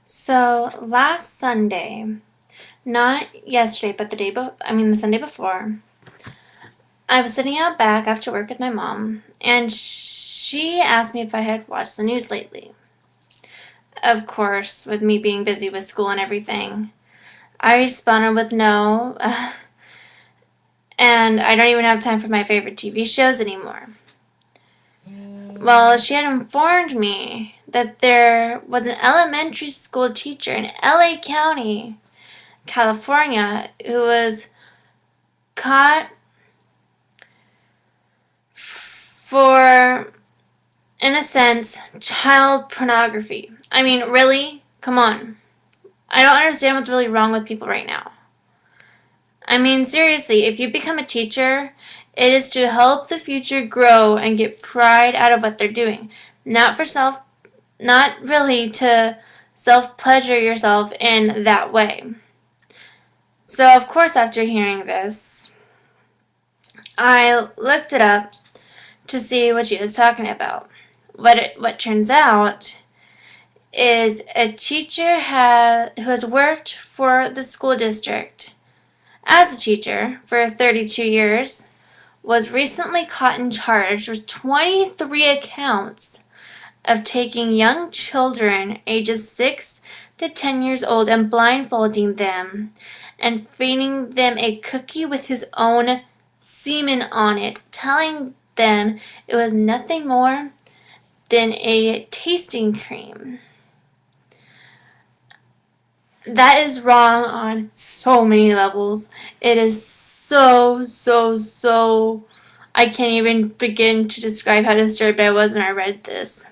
So last Sunday, not yesterday, but the Sunday before, I was sitting out back after work with my mom, and she asked me if I had watched the news lately. Of course, with me being busy with school and everything, I responded with no, and I don't even have time for my favorite TV shows anymore. Well, she had informed me that there was an elementary school teacher in LA County, California, who was caught for, in a sense, child pornography. I mean, really? Come on. I don't understand what's really wrong with people right now. I mean, seriously, if you become a teacher, it is to help the future grow and get pride out of what they're doing. Not really to self pleasure yourself in that way. So, of course, after hearing this, I looked it up to see what she was talking about. What turns out is a teacher who has worked for the school district as a teacher for 32 years was recently caught and charged with 23 accounts of taking young children ages 6 to 10 years old and blindfolding them and feeding them a cookie with his own semen on it, telling them it was nothing more than a tasting cream. That is wrong on so many levels. It is so. I can't even begin to describe how disturbed I was when I read this.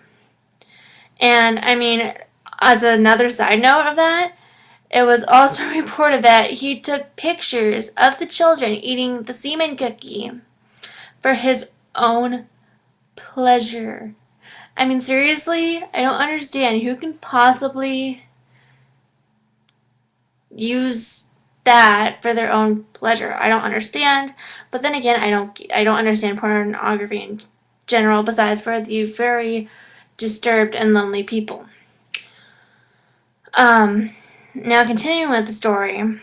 And I mean, as another side note of that, it was also reported that he took pictures of the children eating the semen cookie for his own pleasure. I mean, seriously, I don't understand who can possibly use that for their own pleasure. I don't understand. But then again, I don't understand pornography in general besides for the very disturbed and lonely people. Now continuing with the story,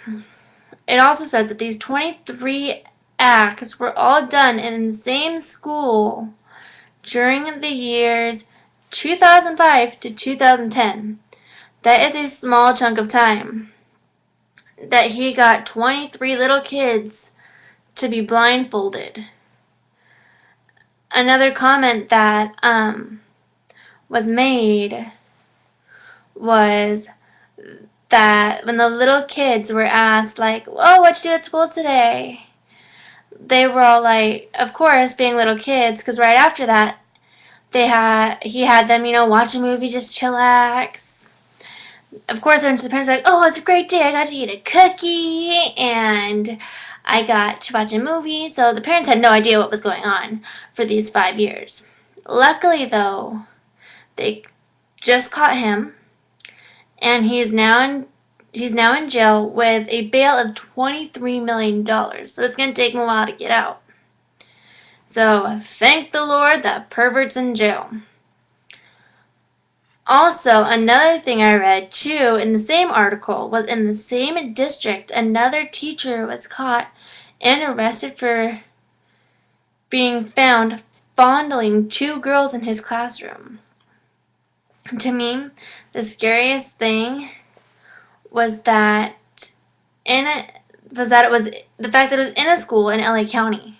it also says that these 23 acts were all done in the same school during the years 2005 to 2010. That is a small chunk of time that he got 23 little kids to be blindfolded. Another comment that was made was that when the little kids were asked, like, "Oh, what'd you do at school today?" They were all like, of course, being little kids, because right after that, he had them, watch a movie, just chillax. Of course, then the parents were like, "Oh, it's a great day. I got to eat a cookie and I got to watch a movie." So the parents had no idea what was going on for these 5 years. Luckily, though, they just caught him, and he's now in jail with a bail of $23 million. So it's gonna take him a while to get out. So thank the Lord that pervert's in jail. Also, another thing I read too in the same article was in the same district, another teacher was caught and arrested for being found fondling two girls in his classroom. To me, the scariest thing was that it was the fact that it was in a school in LA County.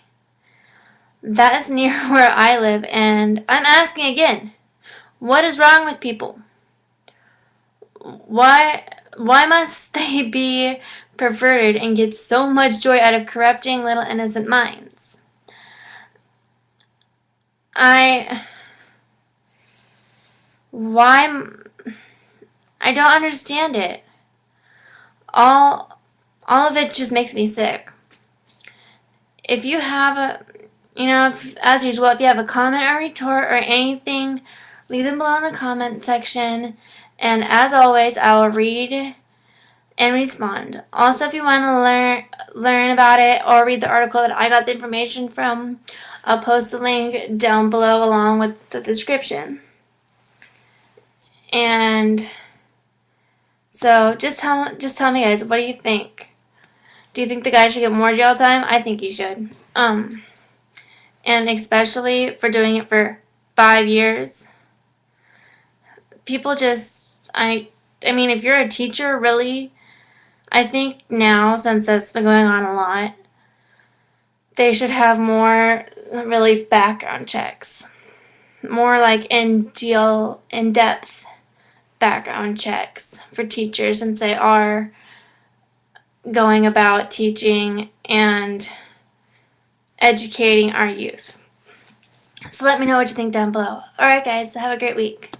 That is near where I live, and I'm asking again, what is wrong with people? Why must they be perverted and get so much joy out of corrupting little innocent minds? Why I don't understand it. All of it just makes me sick. If you have as usual, if you have a comment or retort or anything, leave them below in the comment section. And as always, I will read and respond. Also, if you want to learn about it or read the article that I got the information from, I'll post the link down below along with the description. And So just tell me, guys, what do you think? Do you think the guy should get more jail time? I think he should. And especially for doing it for 5 years. People just I mean, if you're a teacher, really, I think now, since that's been going on a lot, they should have more really background checks. More like in-depth background checks for teachers, since they are going about teaching and educating our youth. So let me know what you think down below. Alright guys, have a great week.